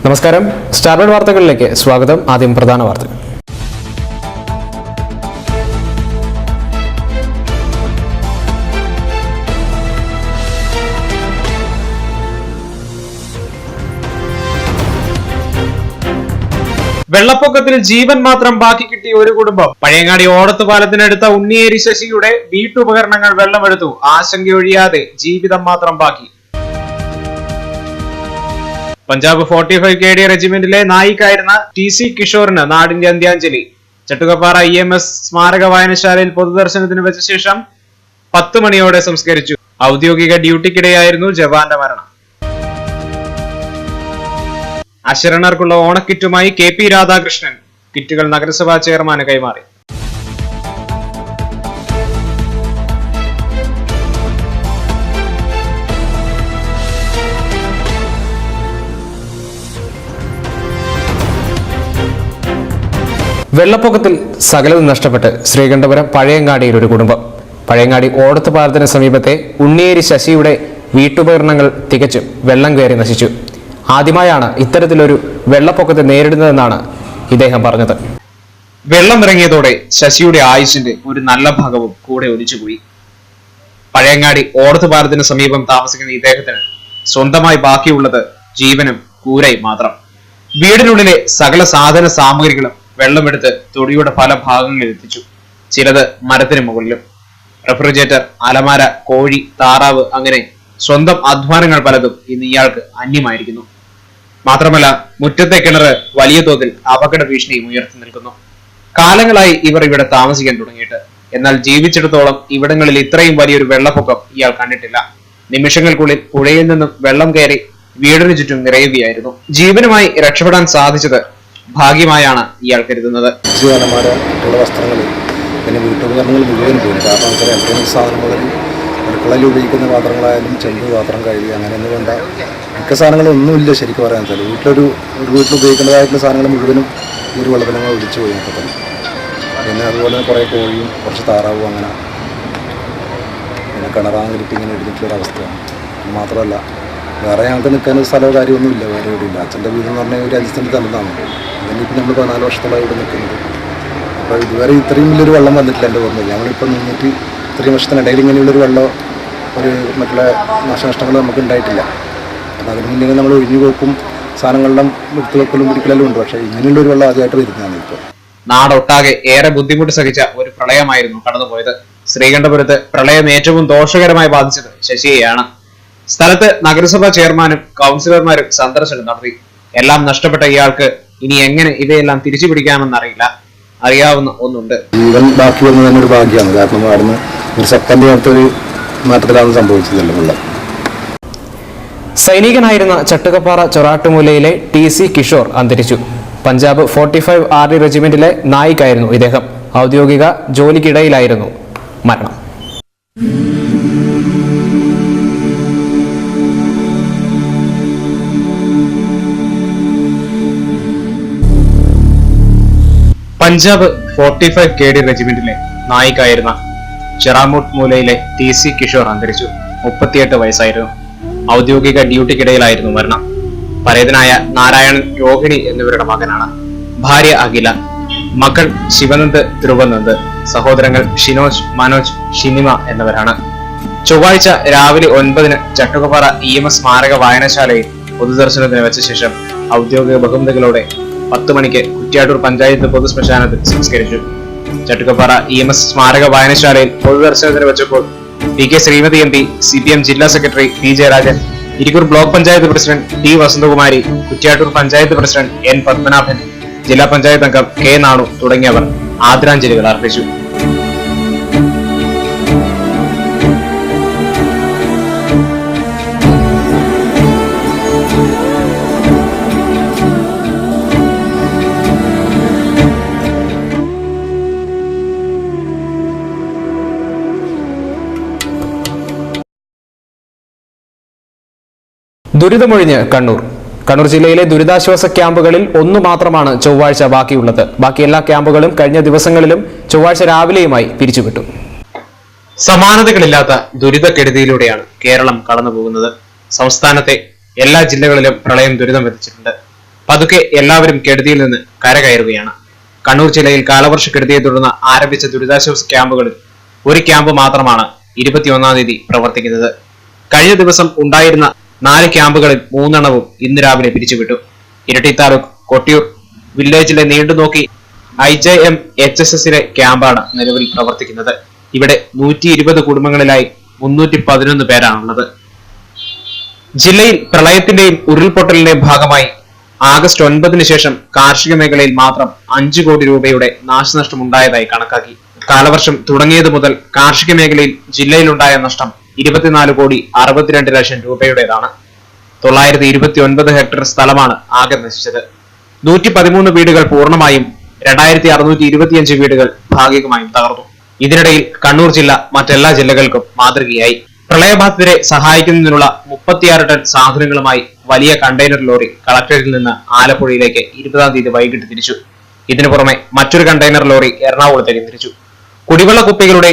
നമസ്കാരം, സ്റ്റാർവേഡ് വാർത്തകളിലേക്ക് സ്വാഗതം. ആദ്യം പ്രധാന വാർത്തകൾ. വെള്ളപ്പൊക്കത്തിൽ ജീവൻ മാത്രം ബാക്കി കിട്ടിയ ഒരു കുടുംബം. പഴയങ്ങാടി ഓടത്തുപാലത്തിനടുത്ത ഉണ്ണിയേരി ശശിയുടെ വീട്ടുപകരണങ്ങൾ വെള്ളമെടുത്തു. ആശങ്കയൊഴിയാതെ ജീവിതം മാത്രം ബാക്കി. പഞ്ചാബ് 45 KD റെജിമെന്റിലെ നായിക്കായിരുന്ന TC കിഷോറിന് നാടിന്റെ അന്ത്യാഞ്ജലി. ചട്ടുകപ്പാറ EMS സ്മാരക വായനശാലയിൽ പൊതുദർശനത്തിന് വെച്ച ശേഷം 10 മണിയോടെ സംസ്കരിച്ചു. ഔദ്യോഗിക ഡ്യൂട്ടിക്കിടെയായിരുന്നു ജവാന്റെ മരണം. അശരണർക്കുള്ള ഓണക്കിറ്റുമായി KP രാധാകൃഷ്ണൻ. കിറ്റുകൾ നഗരസഭാ ചെയർമാന് കൈമാറി. വെള്ളപ്പൊക്കത്തിൽ സകലതും നഷ്ടപ്പെട്ട് ശ്രീകണ്ഠപുരം പഴയങ്ങാടിയിൽ ഒരു കുടുംബം. പഴയങ്ങാടി ഓടത്തുപാലത്തിന് സമീപത്തെ ഉണ്ണിയേരി ശശിയുടെ വീട്ടുപകരണങ്ങൾ തികച്ചും വെള്ളം കയറി നശിച്ചു. ആദ്യമായാണ് ഇത്തരത്തിലൊരു വെള്ളപ്പൊക്കത്തെ നേരിടുന്നതെന്നാണ് ഇദ്ദേഹം പറഞ്ഞത്. വെള്ളമിറങ്ങിയതോടെ ശശിയുടെ ആയുഷിന്റെ ഒരു നല്ല ഭാഗവും കൂടെ ഒലിച്ചുപോയി. പഴയങ്ങാടി ഓടത്തുപാലത്തിന് സമീപം താമസിക്കുന്ന ഇദ്ദേഹത്തിന് സ്വന്തമായി ബാക്കിയുള്ളത് ജീവനും കൂരയും മാത്രം. വീടിനുള്ളിലെ സകല സാധന സാമഗ്രികളും വെള്ളമെടുത്ത് തൊടിയുടെ പല ഭാഗങ്ങളിൽ എത്തിച്ചു. ചിലത് മരത്തിന് മുകളിലും. റെഫ്രിജറേറ്റർ, അലമാര, കോഴി, താറാവ്, അങ്ങനെ സ്വന്തം അധ്വാനങ്ങൾ പലതും ഇന്ന് ഇയാൾക്ക് അന്യമായിരിക്കുന്നു. മാത്രമല്ല, മുറ്റത്തെ കിണറ് വലിയ തോതിൽ അപകട ഭീഷണിയും ഉയർത്തി നിൽക്കുന്നു. കാലങ്ങളായി ഇവർ ഇവിടെ താമസിക്കാൻ തുടങ്ങിയിട്ട്. എന്നാൽ ജീവിച്ചിടത്തോളം ഇവിടങ്ങളിൽ ഇത്രയും വലിയൊരു വെള്ളപ്പൊക്കം ഇയാൾ കണ്ടിട്ടില്ല. നിമിഷങ്ങൾക്കുള്ളിൽ പുഴയിൽ നിന്നും വെള്ളം കയറി വീടിന് ചുറ്റും നിറയുകയായിരുന്നു. ജീവനുമായി രക്ഷപ്പെടാൻ സാധിച്ചത് ഭാഗ്യമായാണ് ഇയാൾ കരുതുന്നത്. വസ്ത്രങ്ങൾ പിന്നെ വീട്ടുപകരണങ്ങൾ മുഴുവൻ പോയി. കാരണം ചില ഇലക്ട്രോണിക് സാധനങ്ങളിൽ അടുക്കളയിൽ ഉപയോഗിക്കുന്ന പാത്രങ്ങളായാലും ചെമ്പ് പാത്രം, കഴുകി, അങ്ങനെയൊന്നും വേണ്ട മിക്ക സാധനങ്ങളും ഒന്നുമില്ല. ശരിക്കും പറയാൻ വെച്ചാൽ വീട്ടിൽ ഉപയോഗിക്കേണ്ടതായിട്ടുള്ള സാധനങ്ങൾ മുഴുവനും ഈ ഒരു വെള്ളത്തിലങ്ങൾ ഒലിച്ചു പോയി ഒക്കെ തന്നെ. പിന്നെ അതുപോലെ കുറേ കോഴിയും കുറച്ച് താറാവും, അങ്ങനെ പിന്നെ കിണറാങ്ങിലിട്ട് ഇങ്ങനെ എടുത്തിട്ടുള്ളൊരവസ്ഥയാണ്. മാത്രമല്ല വേറെ ഞങ്ങൾക്ക് നിൽക്കാൻ സ്ഥലമോ കാര്യമൊന്നുമില്ല, വേറെ എവിടെയില്ല. അച്ഛൻ്റെ വീടെന്ന് പറഞ്ഞാൽ ഒരു 5 സെൻറ്റ് തന്നതാണ്. അതിനിപ്പോൾ നമ്മൾ 14 വർഷത്തോളം ഇവിടെ നിൽക്കുന്നത്. അപ്പോൾ ഇതുവരെ ഇത്രയും വലിയൊരു വെള്ളം വന്നിട്ടില്ല എൻ്റെ ഓർമ്മയിൽ. ഞങ്ങളിപ്പോൾ നിന്നിട്ട് ഇത്രയും വർഷത്തിനിടയിൽ ഇങ്ങനെയുള്ളൊരു വെള്ളം, ഒരു മറ്റുള്ള നാശനഷ്ടങ്ങൾ നമുക്ക് ഉണ്ടായിട്ടില്ല. കാരണം അതിന് മുന്നേ നമ്മൾ ഒഴിഞ്ഞു പോക്കും സാധനങ്ങളുടെ എടുത്തു വെക്കലും പിടിക്കലും ഉണ്ട്. പക്ഷേ ഇങ്ങനെയുള്ളൊരു വെള്ളം ആദ്യമായിട്ട് വരുന്നതാണ് ഇപ്പോൾ. നാടൊട്ടാകെ ഏറെ ബുദ്ധിമുട്ട് സഹിച്ച ഒരു പ്രളയമായിരുന്നു കടന്നുപോയത്. ശ്രീകണ്ഠപുരത്ത് പ്രളയം ഏറ്റവും ദോഷകരമായി ബാധിച്ചത് ശശിയെയാണ്. സ്ഥലത്ത് നഗരസഭാ ചെയർമാനും കൗൺസിലർമാരും സന്ദർശനം നടത്തി. എല്ലാം നഷ്ടപ്പെട്ട ഇയാൾക്ക് ഇനി എങ്ങനെ ഇവയെല്ലാം തിരിച്ചു പിടിക്കാമെന്നറിയില്ല. അറിയാവുന്ന ഒന്നുണ്ട്, ജീവൻ ബാക്കി വന്നത് തന്നെ ഒരു ഭാഗ്യമാണ്. കാരണം അവിടുന്ന് ഒരു സെക്കൻഡ് അടുത്തൊരു മാറ്റത്തിലാണ് സംഭവിച്ചതല്ലോ വെള്ളം. സൈനികനായിരുന്ന ചട്ടുകപ്പാറ ചൊറാട്ടുമൂലയിലെ TC കിഷോർ അന്തരിച്ചു. പഞ്ചാബ് 45 RD റെജിമെന്റിലെ നായിക്കായിരുന്നു ഇദ്ദേഹം. ഔദ്യോഗിക ജോലിക്കിടയിലായിരുന്നു മരണം. പഞ്ചാബ് 45 KD റെജിമെന്റിലെ നായിക്കായിരുന്ന ചെറാമൂട്ട് മൂലയിലെ TC കിഷോർ അന്തരിച്ചു. 38 വയസ്സായിരുന്നു. ഔദ്യോഗിക ഡ്യൂട്ടിക്കിടയിലായിരുന്നു മരണം. പരേതനായ നാരായണൻ, രോഹിണി എന്നിവരുടെ മകനാണ്. ഭാര്യ അഖില, മക്കൾ ശിവനന്ദ്, ധ്രുവനന്ദ്, സഹോദരങ്ങൾ ഷിനോജ്, മനോജ്, ഷിനിമ എന്നിവരാണ്. ചൊവ്വാഴ്ച രാവിലെ 9-ന് ചട്ടുകപ്പാറ EMS സ്മാരക വായനശാലയിൽ പൊതുദർശനത്തിന് വെച്ച ശേഷം ഔദ്യോഗിക ബഹുമതികളോടെ 10 മണിക്ക് കുറ്റ്യാട്ടൂർ പഞ്ചായത്ത് പൊതു ശ്മശാനത്തിൽ സംസ്കരിച്ചു. ചട്ടുകപ്പാറ EMS സ്മാരക വായനശാലയിൽ പൊതുദർശനത്തിന് വെച്ചപ്പോൾ PK ശ്രീമതി MP, CPM ജില്ലാ secretary P Jayarajan, Irikkur block panchayat president T Vasanthakumari, Kuttiattoor panchayat president N Padmanabhan, ജില്ലാ പഞ്ചായത്ത് അംഗം K നാണു തുടങ്ങിയവർ ആദരാഞ്ജലികൾ അർപ്പിച്ചു. ദുരിതമൊഴിഞ്ഞ് കണ്ണൂർ ജില്ലയിലെ ദുരിതാശ്വാസ ക്യാമ്പുകളിൽ 1 മാത്രമാണ് ചൊവ്വാഴ്ച ബാക്കിയുള്ളത്. ബാക്കി എല്ലാ ക്യാമ്പുകളും കഴിഞ്ഞ ദിവസങ്ങളിലും ചൊവ്വാഴ്ച രാവിലെയുമായി പിരിച്ചുവിട്ടു. സമാനതകളില്ലാത്ത ദുരിതക്കെടുതിയിലൂടെയാണ് കേരളം കടന്നുപോകുന്നത്. സംസ്ഥാനത്തെ എല്ലാ ജില്ലകളിലും പ്രളയം ദുരിതം എത്തിച്ചിട്ടുണ്ട്. പതുക്കെ എല്ലാവരും കെടുതിയിൽ നിന്ന് കരകയറുകയാണ്. കണ്ണൂർ ജില്ലയിൽ കാലവർഷക്കെടുതിയെ തുടർന്ന് ആരംഭിച്ച ദുരിതാശ്വാസ ക്യാമ്പുകളിൽ ഒരു ക്യാമ്പ് മാത്രമാണ് 21-ാം തീയതി പ്രവർത്തിക്കുന്നത്. കഴിഞ്ഞ ദിവസം ഉണ്ടായിരുന്ന 4 ക്യാമ്പുകളിൽ 3 ഇന്ന് രാവിലെ പിരിച്ചുവിട്ടു. ഇരിട്ടി താലൂക്ക് കൊട്ടിയൂർ വില്ലേജിലെ നീണ്ടുനോക്കി IJMHSSലെ ക്യാമ്പാണ് നിലവിൽ പ്രവർത്തിക്കുന്നത്. ഇവിടെ 120 കുടുംബങ്ങളിലായി 311 പേരാണുള്ളത്. ജില്ലയിൽ പ്രളയത്തിന്റെയും ഉരുൾപൊട്ടലിന്റെയും ഭാഗമായി ആഗസ്റ്റ് 9 ശേഷം കാർഷിക മേഖലയിൽ മാത്രം 5 കോടി രൂപയുടെ നാശനഷ്ടം ഉണ്ടായതായി കണക്കാക്കി. കാലവർഷം തുടങ്ങിയത് മുതൽ കാർഷിക മേഖലയിൽ ജില്ലയിലുണ്ടായ നഷ്ടം 24 കോടി 62 ലക്ഷം രൂപയുടേതാണ്. 929 ഹെക്ടർ സ്ഥലമാണ് ആകെ നശിച്ചത്. 113 വീടുകൾ പൂർണ്ണമായും 2625 വീടുകൾ ഭാഗികമായും തകർന്നു. ഇതിനിടയിൽ കണ്ണൂർ ജില്ല മറ്റെല്ലാ ജില്ലകൾക്കും മാതൃകയായി. പ്രളയബാധിതരെ സഹായിക്കുന്നതിനുള്ള 36 ടൺ സാധനങ്ങളുമായി വലിയ കണ്ടെയ്നർ ലോറി കളക്ടറേറ്റിൽ നിന്ന് ആലപ്പുഴയിലേക്ക് 20-ാം തീയതി വൈകിട്ട് തിരിച്ചു. ഇതിനു പുറമെ മറ്റൊരു കണ്ടെയ്നർ ലോറി എറണാകുളത്തേക്ക് തിരിച്ചു. കുടിവെള്ള കുപ്പികളുടെ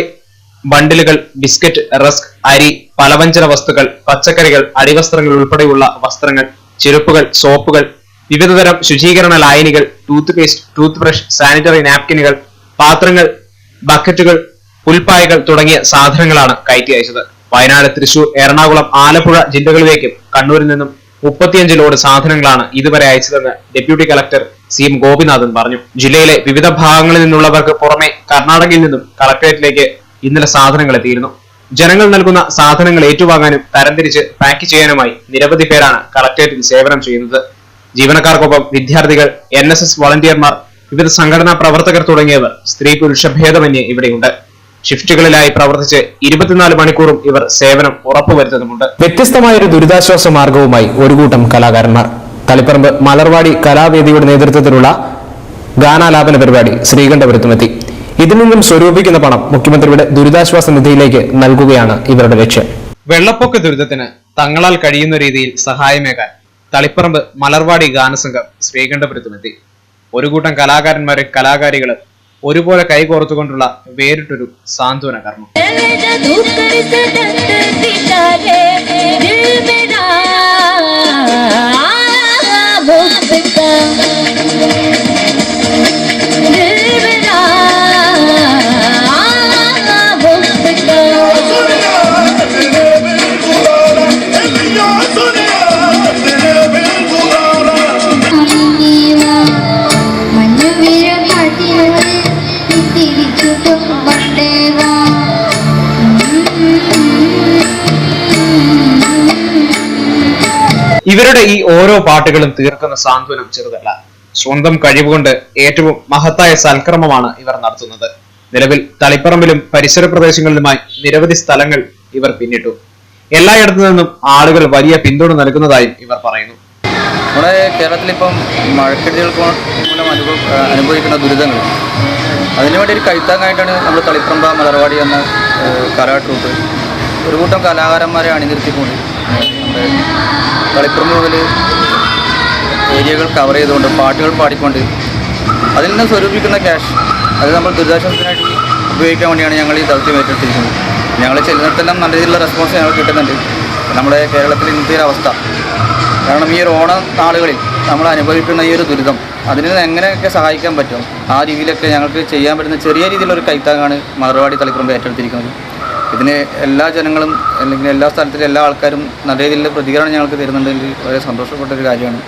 ബണ്ടിലുകൾ, ബിസ്ക്കറ്റ്, റസ്ക്, അരി, പലവ്യഞ്ജന വസ്തുക്കൾ, പച്ചക്കറികൾ, അടിവസ്ത്രങ്ങൾ ഉൾപ്പെടെയുള്ള വസ്ത്രങ്ങൾ, ചെരുപ്പുകൾ, സോപ്പുകൾ, വിവിധതരം ശുചീകരണ ലായനികൾ, tooth paste, tooth brush, sanitary നാപ്കിനുകൾ, പാത്രങ്ങൾ, ബക്കറ്റുകൾ, പുൽപ്പായകൾ തുടങ്ങിയ സാധനങ്ങളാണ് കയറ്റി അയച്ചത്. വയനാട്, തൃശൂർ, എറണാകുളം, ആലപ്പുഴ ജില്ലകളിലേക്കും കണ്ണൂരിൽ നിന്നും 35 ലോഡ് സാധനങ്ങളാണ് ഇതുവരെ അയച്ചതെന്ന് ഡെപ്യൂട്ടി കളക്ടർ CM ഗോപിനാഥൻ പറഞ്ഞു. ജില്ലയിലെ വിവിധ ഭാഗങ്ങളിൽ നിന്നുള്ളവർക്ക് പുറമെ കർണാടകയിൽ നിന്നും കളക്ടറേറ്റിലേക്ക് ഇന്നലെ സാധനങ്ങൾ എത്തിയിരുന്നു. ജനങ്ങൾ നൽകുന്ന സാധനങ്ങൾ ഏറ്റുവാങ്ങാനും തരംതിരിച്ച് പാക്ക് ചെയ്യാനുമായി നിരവധി പേരാണ് കളക്ടറേറ്റിൽ സേവനം ചെയ്യുന്നത്. ജീവനക്കാർക്കൊപ്പം വിദ്യാർത്ഥികൾ, NSS വളണ്ടിയർമാർ, വിവിധ സംഘടനാ പ്രവർത്തകർ തുടങ്ങിയവർ സ്ത്രീ പുരുഷ ഭേദമന്യേ ഇവിടെയുണ്ട്. ഷിഫ്റ്റുകളിലായി പ്രവർത്തിച്ച് 24 മണിക്കൂറും ഇവർ സേവനം ഉറപ്പുവരുത്തുന്നുമുണ്ട്. വ്യത്യസ്തമായൊരു ദുരിതാശ്വാസ മാർഗവുമായി ഒരു കൂട്ടം കലാകാരന്മാർ. തളിപ്പറമ്പ് മലർവാടി കലാവേദിയുടെ നേതൃത്വത്തിലുള്ള ഗാനാലാപന പരിപാടി ശ്രീകണ്ഠപുരത്തുമെത്തി. ഇതിൽ നിന്നും സ്വരൂപിക്കുന്ന പണം മുഖ്യമന്ത്രിയുടെ ദുരിതാശ്വാസ നിധിയിലേക്ക് നൽകുകയാണ് ഇവരുടെ ലക്ഷ്യം. വെള്ളപ്പൊക്ക ദുരിതത്തിന് തങ്ങളാൽ കഴിയുന്ന രീതിയിൽ സഹായമേകാൻ തളിപ്പറമ്പ് മലർവാടി ഗാനസംഘം ശ്രീകണ്ഠപുരത്തുമെത്തി. ഒരു കൂട്ടം കലാകാരന്മാരും കലാകാരികളും ഒരുപോലെ കൈകോർത്തുകൊണ്ടുള്ള വേറിട്ടൊരു സാന്ത്വന കർമ്മം. ഇവരുടെ ഈ ഓരോ പാട്ടുകളും തീർക്കുന്ന സാന്ത്വനം ചെറുതല്ല. സ്വന്തം കഴിവുകൊണ്ട് ഏറ്റവും മഹത്തായ സൽക്രമമാണ് ഇവർ നടത്തുന്നത്. നിലവിൽ തളിപ്പറമ്പിലും പരിസര പ്രദേശങ്ങളിലുമായി നിരവധി സ്ഥലങ്ങൾ ഇവർ പിന്നിട്ടു. എല്ലായിടത്തു നിന്നും ആളുകൾ വലിയ പിന്തുണ നൽകുന്നതായും ഇവർ പറയുന്നു. നമ്മുടെ കേരളത്തിലിപ്പം മഴക്കെടുതികൾക്ക് മൂലം അനുഭവിക്കുന്ന ദുരിതങ്ങൾ, അതിനുവേണ്ടി ഒരു കൈത്താങ്ങായിട്ടാണ് നമ്മൾ തളിപ്പറമ്പ് മലർവാടി എന്ന കലാ ട്രൂപ്പ് ഒരു കൂട്ടം കലാകാരന്മാരെ അണിനിർത്തിക്കൊണ്ട് നമ്മുടെ തളിപ്പറമ്പ് മുതൽ ഏരിയകൾ കവർ ചെയ്തുകൊണ്ട് പാട്ടുകൾ പാടിക്കൊണ്ട് അതിൽ നിന്ന് സ്വരൂപിക്കുന്ന ക്യാഷ് അത് നമ്മൾ ദുരിതാശ്വാസത്തിനായിട്ട് ഉപയോഗിക്കാൻ വേണ്ടിയാണ് ഞങ്ങൾ ഈ ദൗത്യം ഏറ്റെടുത്തിരിക്കുന്നത്. ഞങ്ങൾ ചെല്ലുന്നിടത്തെല്ലാം നല്ല രീതിയിലുള്ള റെസ്പോൺസ് ഞങ്ങൾ കിട്ടുന്നുണ്ട്. നമ്മുടെ കേരളത്തിൽ ഇന്നത്തെ ഒരു അവസ്ഥ, കാരണം ഈ ഒരു ഓണ നാളുകളിൽ നമ്മൾ അനുഭവിക്കുന്ന ഈ ഒരു ദുരിതം, അതിന് എങ്ങനെയൊക്കെ സഹായിക്കാൻ പറ്റും ആ രീതിയിലൊക്കെ ഞങ്ങൾക്ക് ചെയ്യാൻ പറ്റുന്ന ചെറിയ രീതിയിലൊരു കൈത്താങ്ങാണ് മലർവാടി തളിപ്പറമ്പ് ഏറ്റെടുത്തിരിക്കുന്നത്. ഇതിന് എല്ലാ ജനങ്ങളും അല്ലെങ്കിൽ എല്ലാ സ്ഥലത്തിലും എല്ലാ ആൾക്കാരും നല്ല രീതിയിലുള്ള പ്രതികരണം ഞങ്ങൾക്ക് തരുന്നുണ്ടെങ്കിൽ വളരെ സന്തോഷപ്പെട്ട ഒരു കാര്യമാണ്.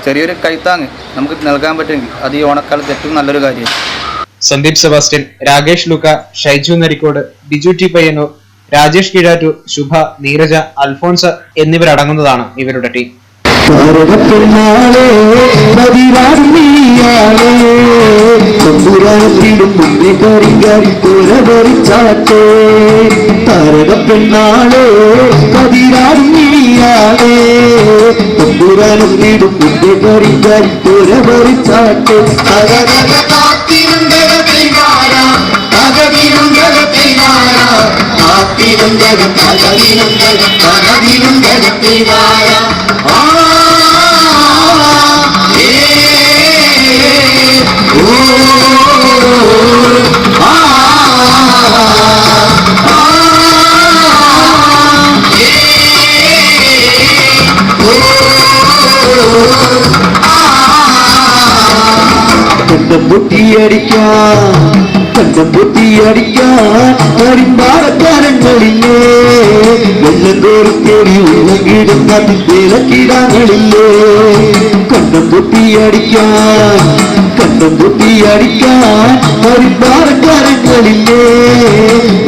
ചെറിയൊരു കൈത്താങ്ങ് നമുക്ക് നൽകാൻ പറ്റുമെങ്കിൽ അത് ഈ ഓണക്കാലത്ത് ഏറ്റവും നല്ലൊരു കാര്യമാണ്. സന്ദീപ് സെബാസ്റ്റ്യൻ, രാകേഷ് ലൂക്ക, ഷൈജു നരിക്കോട്, ബിജു ടി പയ്യന്നൂർ, രാജേഷ് കീഴാറ്റൂർ, ശുഭ, നീരജ, അൽഫോൺസ് എന്നിവരടങ്ങുന്നതാണ് ഇവരുടെ ടീം. താരകപ്പെണ്ണാളെ കതിരാടി നീയാളെ തൊമ്പുരാനൊന്നിടും മുന്നേ കറിക്കാരി പുരപറിച്ചാട്ടെ Oh കണ്ടം പൊട്ടിയടിക്കാൻ കണ്ടം പൊട്ടിയടിക്കാൻ കരിമ്പാറക്കാരങ്ങളില്ലേ വെള്ളം കോരിത്തേടി ഉള്ളങ്കിടുന്ന വേലക്കിടാങ്ങളില്ലേ കണ്ടം പൊട്ടിയടിക്കാൻ കണ്ടം പൊട്ടിയടിക്കാൻ കരിമ്പാറക്കാരങ്ങളില്ലേ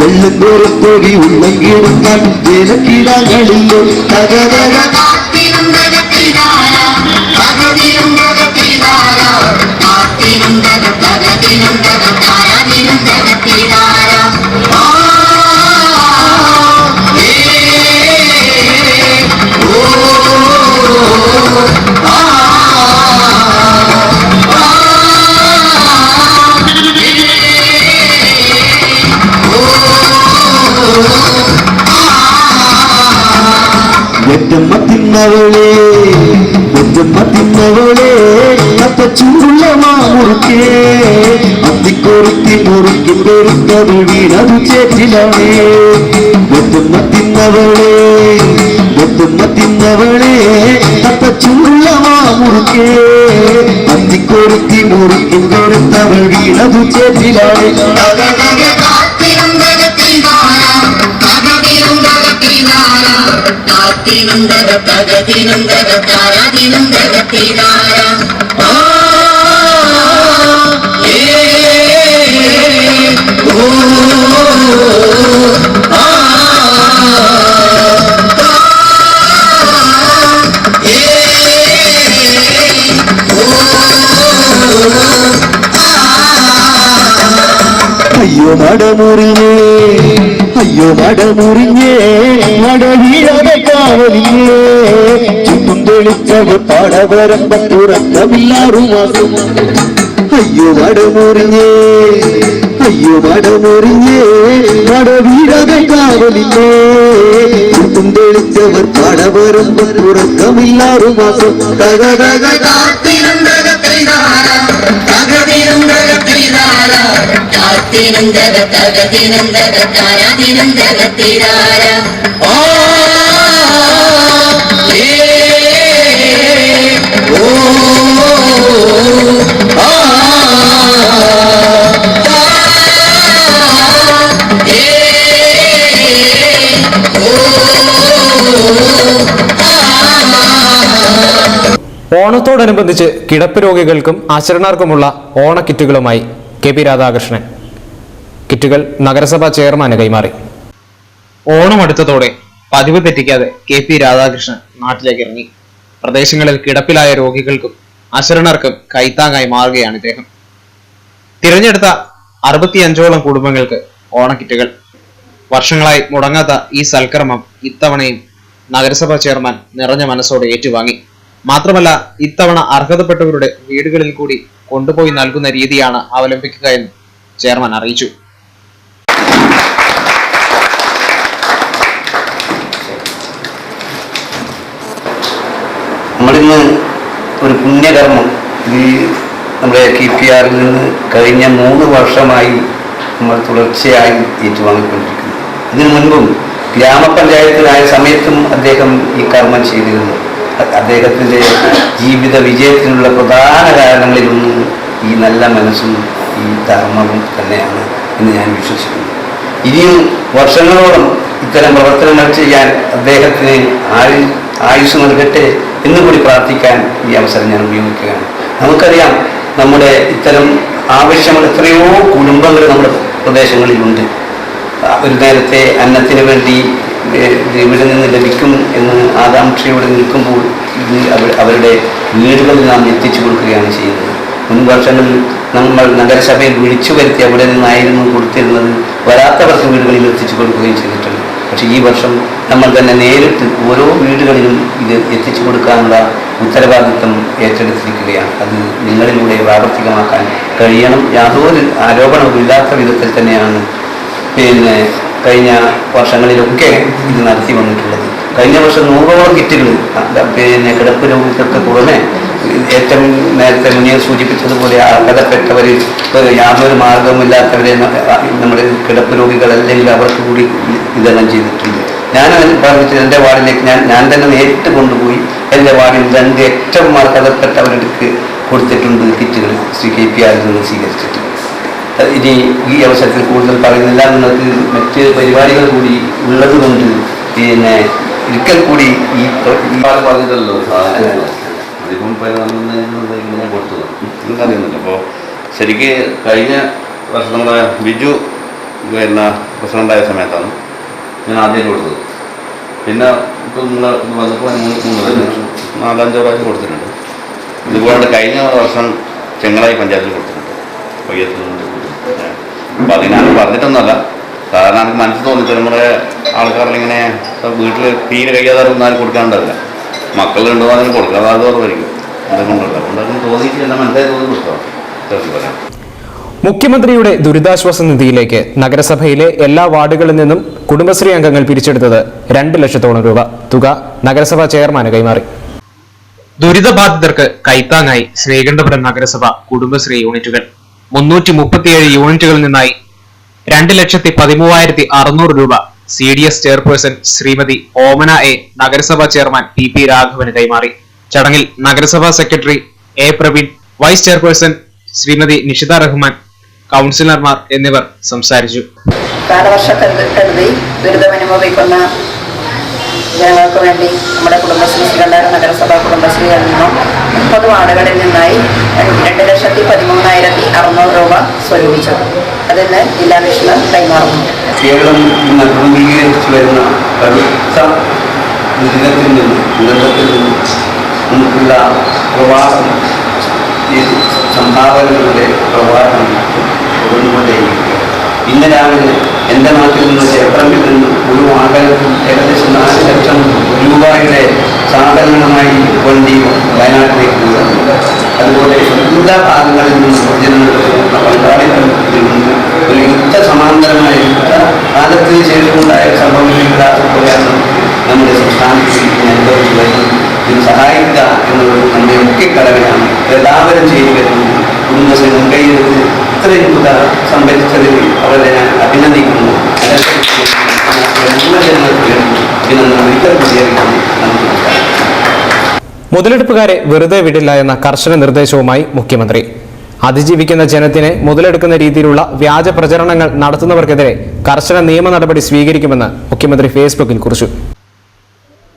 വെള്ളം കോരിത്തേടി ഉള്ളങ്കിടുന്ന വേലക്കിടാങ്ങളില്ലേ തകതക തിന്നവളേ തിന്നവളേ അപ്പ ചൂടുള്ള മാമുറുക്കേ അത്തിക്കൊരുത്തി മുറുക്കി പെരുത്തത് വീണതു ചേറ്റിലാണേ തിന്നവളേ അപ്പ ചൂടുള്ള മാമുറുക്കേ അത്തിക്കൊരുത്തി മുറുക്കി പെരുത്തവൾ വീണതു ചേറ്റിലാണേ അയ്യോ മടമുറിഞ്ഞേ മടവീഴാതെ കാവലിഞ്ഞേ ചുറ്റും തെളിച്ചവർ പാടവരമ്പ തുറക്കമില്ലാറുമാകും അയ്യോ മടമുറിഞ്ഞേ മടവീഴാതെ കാവലിഞ്ഞേ ചുറ്റും തെളിച്ചവർ പാടവരമ്പ തുറക്കമില്ലാറുമാകും ഓണത്തോടനുബന്ധിച്ച് കിടപ്പ് രോഗികൾക്കും അശരണർക്കുമുള്ള ഓണക്കിറ്റുകളുമായി കെ.പി. രാധാകൃഷ്ണൻ. കിറ്റുകൾ നഗരസഭാ ചെയർമാന് കൈമാറി. ഓണം അടുത്തതോടെ പതിവ് തെറ്റിക്കാതെ കെ.പി. രാധാകൃഷ്ണൻ നാട്ടിലേക്ക് ഇറങ്ങി. പ്രദേശങ്ങളിൽ കിടപ്പിലായ രോഗികൾക്കും അശരണർക്കും കൈത്താങ്ങായി മാറുകയാണ് ഇദ്ദേഹം. തിരഞ്ഞെടുത്ത 65ഓളം കുടുംബങ്ങൾക്ക് ഓണക്കിറ്റുകൾ. വർഷങ്ങളായി മുടങ്ങാത്ത ഈ സൽക്കർമ്മം ഇത്തവണയും നഗരസഭാ ചെയർമാൻ നിറഞ്ഞ മനസ്സോടെ ഏറ്റുവാങ്ങി. മാത്രമല്ല, ഇത്തവണ അർഹതപ്പെട്ടവരുടെ വീടുകളിൽ കൂടി കൊണ്ടുപോയി നൽകുന്ന രീതിയാണ് അവലംബിക്കുക എന്ന് ചെയർമാൻ അറിയിച്ചു. നമ്മളിന്ന് ഒരു പുണ്യകർമ്മം നമ്മുടെ KPR നിന്ന് കഴിഞ്ഞ 3 വർഷമായി നമ്മൾ തുടർച്ചയായി ഏറ്റുവാങ്ങിക്കൊണ്ടിരിക്കുന്നു. ഇതിനു മുൻപും ഗ്രാമപഞ്ചായത്തിലായ സമയത്തും അദ്ദേഹം ഈ കർമ്മം ചെയ്തിരുന്നു. അദ്ദേഹത്തിൻ്റെ ജീവിത വിജയത്തിനുള്ള പ്രധാന കാരണങ്ങളിലൊന്നും ഈ നല്ല മനസ്സും ഈ ധർമ്മവും തന്നെയാണ് എന്ന് ഞാൻ വിശ്വസിക്കുന്നു. ഇനിയും വർഷങ്ങളോളം ഇത്തരം പ്രവർത്തനങ്ങൾ ചെയ്യാൻ അദ്ദേഹത്തിന് ആയുസ് നൽകട്ടെ എന്നുകൂടി പ്രാർത്ഥിക്കാൻ ഈ അവസരം ഞാൻ ഉപയോഗിക്കുകയാണ്. നമുക്കറിയാം, നമ്മുടെ ഇത്തരം ആവശ്യങ്ങൾ എത്രയോ കുടുംബങ്ങൾ നമ്മുടെ പ്രദേശങ്ങളിലുണ്ട്. ഒരു നേരത്തെ അന്നത്തിന് വേണ്ടി ഇവിടെ നിന്ന് ലഭിക്കും എന്ന് ആകാംക്ഷയോടെ നിൽക്കുമ്പോൾ ഇത് അവരുടെ വീടുകളിൽ നാം എത്തിച്ചു കൊടുക്കുകയാണ് ചെയ്യുന്നത്. മുൻ വർഷങ്ങളിൽ നമ്മൾ നഗരസഭയിൽ വിളിച്ചു വരുത്തി അവിടെ നിന്നായിരുന്നു കൊടുത്തിരുന്നത്. വരാത്തവർക്ക് വീടുകളിൽ എത്തിച്ചു കൊടുക്കുകയും ചെയ്തിട്ടുണ്ട്. പക്ഷേ ഈ വർഷം നമ്മൾ തന്നെ നേരിട്ട് ഓരോ വീടുകളിലും ഇത് എത്തിച്ചു കൊടുക്കാനുള്ള ഉത്തരവാദിത്വം ഏറ്റെടുത്തിരിക്കുകയാണ്. അത് നിങ്ങളിലൂടെ പ്രാവർത്തികമാക്കാൻ കഴിയണം. യാതൊരു ആരോപണവും ഇല്ലാത്ത വിധത്തിൽ തന്നെയാണ് കഴിഞ്ഞ വർഷങ്ങളിലൊക്കെ ഇത് നടത്തി വന്നിട്ടുള്ളത്. കഴിഞ്ഞ വർഷം 100ഓളം കിറ്റുകൾ കിടപ്പ് രോഗികൾക്ക് പുറമെ ഏറ്റവും നേരത്തെ മുന്നേ സൂചിപ്പിച്ചതുപോലെ അർഹതപ്പെട്ടവർ, യാതൊരു മാർഗവുമില്ലാത്തവരെ നമ്മുടെ കിടപ്പ് രോഗികൾ അല്ലെങ്കിൽ അവർക്ക് കൂടി വിതരണം ചെയ്തിട്ടുണ്ട്. ഞാൻ പറഞ്ഞിട്ട് എൻ്റെ വാർഡിലേക്ക് ഞാൻ തന്നെ നേരിട്ട് കൊണ്ടുപോയി എൻ്റെ വാർഡിൽ 2 ഏറ്റവും അർഹതപ്പെട്ടവർക്ക് കൊടുത്തിട്ടുണ്ട് കിറ്റുകൾ ശ്രീ KPR നിന്ന് സ്വീകരിച്ചിട്ടുണ്ട്. ഇനി ഈ അവസരത്തിൽ കൂടുതൽ പറയുന്നില്ല. നിങ്ങൾക്ക് മറ്റ് പരിപാടികൾ കൂടി ഉള്ളത് കൊണ്ട് പിന്നെ ഒരിക്കൽ കൂടി ഈ പറഞ്ഞിട്ടല്ലോ അതിപ്പം ഇങ്ങനെ കൊടുത്തത് നിങ്ങൾക്കറിയുന്നില്ല. അപ്പോൾ ശരിക്ക് കഴിഞ്ഞ വർഷം നമ്മുടെ ബിജു പിന്നെ പ്രസിഡൻ്റായ സമയത്താണ് ഞാൻ ആദ്യം കൊടുത്തത്. പിന്നെ ഇപ്പം നിങ്ങൾ വന്നപ്പോൾ 4-5 പ്രാവശ്യം കൊടുത്തിട്ടുണ്ട്. ഇതുപോലെ കഴിഞ്ഞ വർഷം ചെങ്ങളായി പഞ്ചായത്തിൽ കൊടുത്തിട്ടുണ്ട്. പയ്യത്തുന്നുണ്ട്. അപ്പം അതിനാണ് പറഞ്ഞിട്ടൊന്നുമല്ല, സാധാരണ എനിക്ക് മനസ്സിൽ തോന്നിച്ചാൽ നമ്മുടെ ആൾക്കാരിലിങ്ങനെ വീട്ടിൽ തീരെ കഴിയാതെ ഒന്നും കൊടുക്കാനുണ്ടാവില്ല. മക്കളുണ്ടോ അതിന് കൊടുക്കാതെ അത് ഓർമ്മയിരിക്കും എന്തൊക്കെ അതുകൊണ്ട് അതിന് തോന്നിയിട്ട് എല്ലാം മനസ്സിലായി തോന്നി കൊടുക്കാം. പറയാം. മുഖ്യമന്ത്രിയുടെ ദുരിതാശ്വാസ നിധിയിലേക്ക് നഗരസഭയിലെ എല്ലാ വാർഡുകളിൽ നിന്നും കുടുംബശ്രീ അംഗങ്ങൾ പിരിച്ചെടുത്തത് 2 ലക്ഷത്തോളം രൂപ. തുക നഗരസഭാ ചെയർമാന് കൈമാറി. ദുരിതബാധിതർക്ക് കൈത്താങ്ങായി ശ്രീകണ്ഠപുരം നഗരസഭ കുടുംബശ്രീ യൂണിറ്റുകൾ 337 യൂണിറ്റുകളിൽ നിന്നായി 2,13,600 രൂപ CDS chairperson Shrimati Omana A നഗരസഭാ ചെയർമാൻ PP രാഘവന് കൈമാറി. ചടങ്ങിൽ നഗരസഭാ secretary A Praveen, vice chairperson Shrimati Nishitha Rahman, കൗൺസിലർമാർ എന്നിവർ സംസാരിച്ചു. കാലവർഷക്കെടുതി ദുരിതമനുഭവിക്കുന്ന ജനങ്ങൾക്ക് വേണ്ടി നമ്മുടെ കുടുംബശ്രീ ശ്രീകണ്ഠപുരം നഗരസഭ കുടുംബശ്രീയിൽ നിന്നും 30 വാർഡുകളിൽ നിന്നായി 2,13,600 രൂപ സ്വരൂപിച്ചു. അതിന് ജില്ലാ കൃഷ്ണൻ കൈമാറുന്നു. കേരളം ഇന്ന് അഭിമുഖീകരിച്ചു വരുന്ന കടുത്ത ദുരിതത്തിൽ നിന്നും നമുക്കുള്ള പ്രവാഹം, ഈ സംഭാവനകളുടെ പ്രവാഹം തുടർന്നുകൊണ്ടേയിരിക്കുക. ഇന്ന് രാവിലെ എൻ്റെ നാട്ടിൽ നിന്ന് ചേർപ്പറമ്പിൽ നിന്ന് ഒരു വാഹനത്തിൽ ഏകദേശം 4 ലക്ഷം രൂപയുടെ സാധനങ്ങളുമായി വണ്ടി വയനാട്ടിലേക്ക് പോകുന്നുണ്ട്. അതുപോലെ എല്ലാ ഭാഗങ്ങളിൽ നിന്നും ജനങ്ങളുടെ പങ്കാളിത്തത്തിൽ നിന്ന് ഒരു സമാന്തരമായ കാലത്തിന് ശേഷമുണ്ടായ സംഭവങ്ങളില്ലാത്തപ്പോഴാണ് നമ്മുടെ സംസ്ഥാനത്തിൽ അനുഭവിച്ചു വരുന്നത്. ഇതിന് സഹായിക്കുക എന്നുള്ളത് നമ്മുടെ മുഖ്യ കടമയാണ്. എല്ലാവരും ചെയ്തു വരുന്നു. കുടുംബശ്രീ മുൻകൈയെടുത്ത് ഇത്രയും തുക സംഭരിച്ചതിൽ അവരെ ഞാൻ അഭിനന്ദിക്കുന്നു. മുതലെടുപ്പുകാരെ വെറുതെ വിടില്ല എന്ന കർശന നിർദ്ദേശവുമായി മുഖ്യമന്ത്രി. അതിജീവിക്കുന്ന ജനത്തിനെ മുതലെടുക്കുന്ന രീതിയിലുള്ള വ്യാജ പ്രചരണങ്ങൾ നടത്തുന്നവർക്കെതിരെ കർശന നിയമ നടപടി സ്വീകരിക്കുമെന്ന് മുഖ്യമന്ത്രി ഫേസ്ബുക്കിൽ കുറിച്ചു.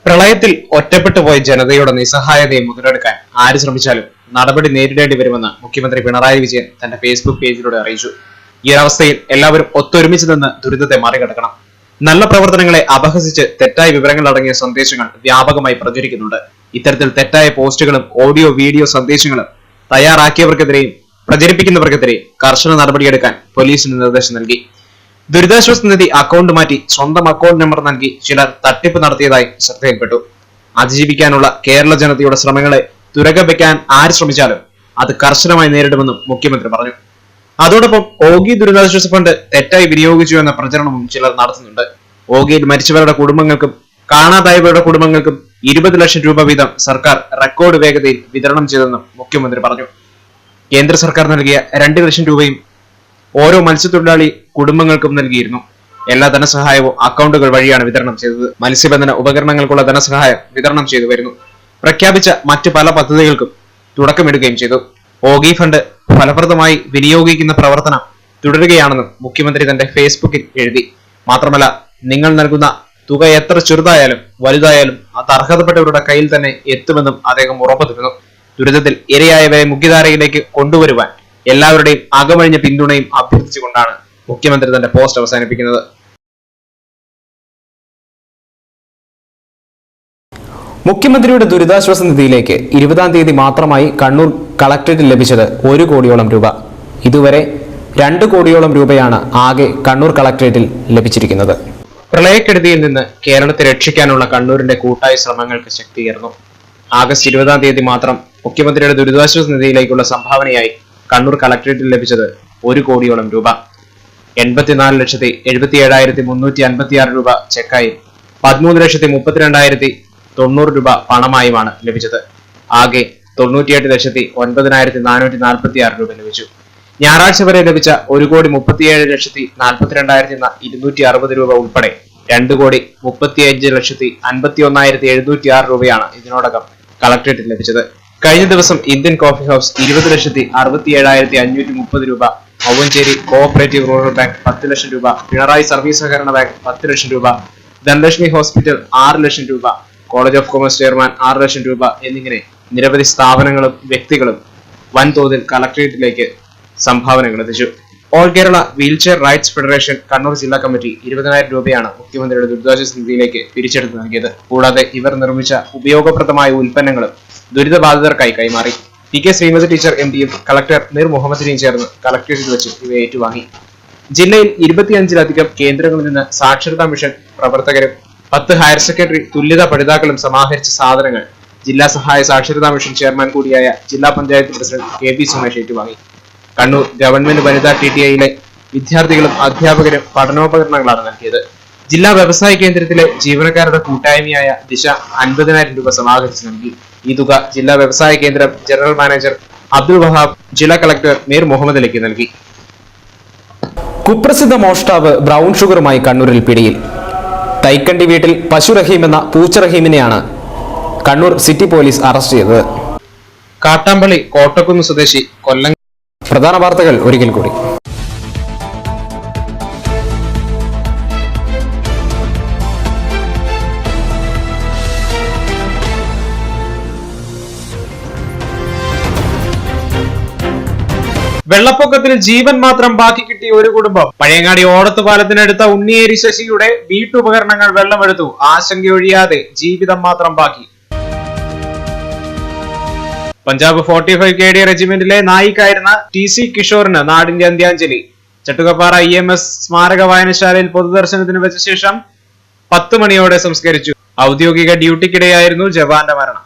പ്രളയത്തിൽ ഒറ്റപ്പെട്ടു പോയ ജനതയുടെ നിസ്സഹായതയെ മുതലെടുക്കാൻ ആര് ശ്രമിച്ചാലും നടപടി നേരിടേണ്ടി വരുമെന്ന് മുഖ്യമന്ത്രി പിണറായി വിജയൻ തന്റെ ഫേസ്ബുക്ക് പേജിലൂടെ അറിയിച്ചു. ഈ ഒരവസ്ഥയിൽ എല്ലാവരും ഒത്തൊരുമിച്ച് നിന്ന് ദുരിതത്തെ മറികടക്കണം. നല്ല പ്രവർത്തനങ്ങളെ അപഹസിച്ച് തെറ്റായ വിവരങ്ങൾ അടങ്ങിയ സന്ദേശങ്ങൾ വ്യാപകമായി പ്രചരിക്കുന്നുണ്ട്. ഇത്തരത്തിൽ തെറ്റായ പോസ്റ്റുകളും ഓഡിയോ വീഡിയോ സന്ദേശങ്ങളും തയ്യാറാക്കിയവർക്കെതിരെയും പ്രചരിപ്പിക്കുന്നവർക്കെതിരെയും കർശന നടപടിയെടുക്കാൻ പോലീസിന് നിർദ്ദേശം നൽകി. ദുരിതാശ്വാസ നിധി അക്കൗണ്ട് മാറ്റി സ്വന്തം അക്കൗണ്ട് നമ്പർ നൽകി ചിലർ തട്ടിപ്പ് നടത്തിയതായി ശ്രദ്ധയിൽപ്പെട്ടു. അതിജീവിക്കാനുള്ള കേരള ജനതയുടെ ശ്രമങ്ങളെ തുരങ്കം വയ്ക്കാൻ ആര് ശ്രമിച്ചാലും അത് കർശനമായി നേരിടുമെന്നും മുഖ്യമന്ത്രി പറഞ്ഞു. അതോടൊപ്പം ഓഗി ദുരിതാശ്വാസ ഫണ്ട് തെറ്റായി വിനിയോഗിച്ചു എന്ന പ്രചരണവും ചിലർ നടത്തുന്നുണ്ട്. ഓഗിയിൽ മരിച്ചവരുടെ കുടുംബങ്ങൾക്കും കാണാതായവരുടെ കുടുംബങ്ങൾക്കും 20 ലക്ഷം രൂപ വീതം സർക്കാർ റെക്കോർഡ് വേഗതയിൽ വിതരണം ചെയ്തെന്നും മുഖ്യമന്ത്രി പറഞ്ഞു. കേന്ദ്ര സർക്കാർ നൽകിയ 2 ലക്ഷം രൂപയും ഓരോ മത്സ്യത്തൊഴിലാളി കുടുംബങ്ങൾക്കും നൽകിയിരുന്നു. എല്ലാ ധനസഹായവും അക്കൗണ്ടുകൾ വഴിയാണ് വിതരണം ചെയ്തത്. മത്സ്യബന്ധന ഉപകരണങ്ങൾക്കുള്ള ധനസഹായം വിതരണം ചെയ്തു വരുന്നു. പ്രഖ്യാപിച്ച മറ്റ് പല പദ്ധതികൾക്കും തുടക്കമിടുകയും ചെയ്തു. ഓഗി ഫണ്ട് ഫലപ്രദമായി വിനിയോഗിക്കുന്ന പ്രവർത്തനം തുടരുകയാണെന്നും മുഖ്യമന്ത്രി തന്റെ ഫേസ്ബുക്കിൽ എഴുതി. മാത്രമല്ല, നിങ്ങൾ നൽകുന്ന തുക എത്ര ചെറുതായാലും വലുതായാലും അത് അർഹതപ്പെട്ടവരുടെ കയ്യിൽ തന്നെ എത്തുമെന്നും അദ്ദേഹം ഉറപ്പുതരുന്നു. ദുരിതത്തിൽ ഇരയായവരെ മുഖ്യധാരയിലേക്ക് കൊണ്ടുവരുവാൻ എല്ലാവരുടെയും അകമഴിഞ്ഞ പിന്തുണയും അഭ്യർത്ഥിച്ചുകൊണ്ടാണ് മുഖ്യമന്ത്രി തന്റെ പോസ്റ്റ് അവസാനിപ്പിക്കുന്നത്. മുഖ്യമന്ത്രിയുടെ ദുരിതാശ്വാസ നിധിയിലേക്ക് 20-ാം തീയതി മാത്രമായി കണ്ണൂർ കളക്ടറേറ്റിൽ ലഭിച്ചത് 1 കോടിയോളം രൂപ. ഇതുവരെ 2 കോടിയോളം രൂപയാണ് ആകെ കണ്ണൂർ കളക്ടറേറ്റിൽ ലഭിച്ചിരിക്കുന്നത്. പ്രളയക്കെടുതിയിൽ നിന്ന് കേരളത്തെ രക്ഷിക്കാനുള്ള കണ്ണൂരിന്റെ കൂട്ടായ ശ്രമങ്ങൾക്ക് ശക്തിയേറുന്നു. ആഗസ്റ്റ് 20-ാം തീയതി മാത്രം മുഖ്യമന്ത്രിയുടെ ദുരിതാശ്വാസ നിധിയിലേക്കുള്ള സംഭാവനയായി കണ്ണൂർ കളക്ടറേറ്റിൽ ലഭിച്ചത് 1 കോടിയോളം രൂപ. 84,77,356 രൂപ ചെക്കായും 13,32,090 രൂപ പണമായുമാണ് ലഭിച്ചത്. ആകെ 98,09,446 രൂപ ലഭിച്ചു. ഞായറാഴ്ച വരെ ലഭിച്ച 1,37,42,260 രൂപ ഉൾപ്പെടെ 2,35,51,706 രൂപയാണ് ഇതിനോടകം കളക്ടറേറ്റിൽ ലഭിച്ചത്. കഴിഞ്ഞ ദിവസം ഇന്ത്യൻ കോഫി ഹൗസ് 20,67,530 രൂപ, മൗവഞ്ചേരി കോഓപ്പറേറ്റീവ് റൂറൽ ബാങ്ക് 10 ലക്ഷം രൂപ, പിണറായി സർവീസ് സഹകരണ ബാങ്ക് 10 ലക്ഷം രൂപ, ധനലക്ഷ്മി ഹോസ്പിറ്റൽ 6 ലക്ഷം രൂപ, കോളേജ് ഓഫ് കൊമേഴ്സ് ചെയർമാൻ 6 ലക്ഷം രൂപ എന്നിങ്ങനെ നിരവധി സ്ഥാപനങ്ങളും വ്യക്തികളും വൻതോതിൽ കളക്ടറേറ്റിലേക്ക് സംഭാവനകൾ എത്തിച്ചു. All Kerala wheelchair rights federation Kannur ജില്ലാ കമ്മിറ്റി 20,000 രൂപയാണ് മുഖ്യമന്ത്രിയുടെ ദുരിതാശ്വാസ നിധിയിലേക്ക് പിരിച്ചെടുത്ത് നൽകിയത്. കൂടാതെ ഇവർ നിർമ്മിച്ച ഉപയോഗപ്രദമായ ഉൽപ്പന്നങ്ങളും ദുരിതബാധിതർക്കായി കൈമാറി. ടി കെ ശ്രീമതി ടീച്ചർ MDയും കളക്ടർ മീർ മുഹമ്മദിനെയും ചേർന്ന് കളക്ടറേറ്റിൽ വെച്ച് ഇവ ഏറ്റുവാങ്ങി. ജില്ലയിൽ 25-ലധികം കേന്ദ്രങ്ങളിൽ നിന്ന് സാക്ഷരതാ മിഷൻ പ്രവർത്തകരും 10 ഹയർ സെക്കൻഡറി തുല്യതാ പഠിതാക്കളും സമാഹരിച്ച സാധനങ്ങൾ ജില്ലാ സഹായ സാക്ഷരതാ മിഷൻ ചെയർമാൻ കൂടിയായ ജില്ലാ പഞ്ചായത്ത് പ്രസിഡന്റ് KB സുമേഷ് ഏറ്റുവാങ്ങി. കണ്ണൂർ ഗവൺമെന്റ് വനിതാ TTIയിലെ വിദ്യാർത്ഥികളും അധ്യാപകരും പഠനോപകരണങ്ങളാണ് നൽകിയത്. ജില്ലാ വ്യവസായ കേന്ദ്രത്തിലെ ജീവനക്കാരുടെ കൂട്ടായ്മയായ ദിശ 50,000 രൂപ സമാഹരിച്ച് നൽകി. ഈ തുക ജില്ലാ വ്യവസായ കേന്ദ്രം ജനറൽ മാനേജർ അബ്ദുൾ വഹാബ് ജില്ലാ കളക്ടർ മീർ മുഹമ്മദിലേക്ക് നൽകി. കുപ്രസിദ്ധ മോഷ്ടാവ് ബ്രൗൺ ഷുഗറുമായി കണ്ണൂരിൽ പിടിയിൽ. തൈക്കണ്ടി വീട്ടിൽ പശു റഹീം എന്ന പൂച്ച റഹീമിനെയാണ് കണ്ണൂർ സിറ്റി പോലീസ് അറസ്റ്റ് ചെയ്തത്. കാട്ടാമ്പള്ളി കോട്ടക്കുന്ന് സ്വദേശി കൊല്ലം. പ്രധാന വാർത്തകൾ ഒരിക്കൽ കൂടി. വെള്ളപ്പൊക്കത്തിൽ ജീവൻ മാത്രം ബാക്കി കിട്ടിയ ഒരു കുടുംബം. പഴയങ്ങാടി ഓടത്ത് പാലത്തിനടുത്ത ഉണ്ണിയേരി ശശിയുടെ വീട്ടുപകരണങ്ങൾ വെള്ളമെടുത്തു. ആശങ്കയൊഴിയാതെ ജീവിതം മാത്രം ബാക്കി. പഞ്ചാബ് 45 KD റെജിമെന്റിലെ നായിക്കായിരുന്ന TC കിഷോറിന് നാടിന്റെ അന്ത്യാഞ്ജലി. ചട്ടുകപ്പാറ EMS സ്മാരക വായനശാലയിൽ പൊതുദർശനത്തിന് വെച്ച ശേഷം 10 മണിയോടെ സംസ്കരിച്ചു. ഔദ്യോഗിക ഡ്യൂട്ടിക്കിടെയായിരുന്നു ജവാന്റെ മരണം.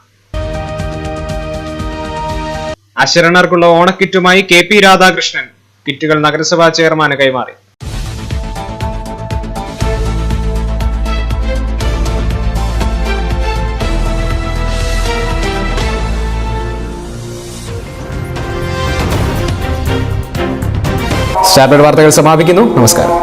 അശരണർക്കുള്ള ഓണക്കിറ്റുമായി KP രാധാകൃഷ്ണൻ. കിറ്റുകൾ നഗരസഭാ ചെയർമാന് കൈമാറി. സ്റ്റാർട്ട് വാർത്തകൾ സമാപിക്കുന്നു. നമസ്കാരം.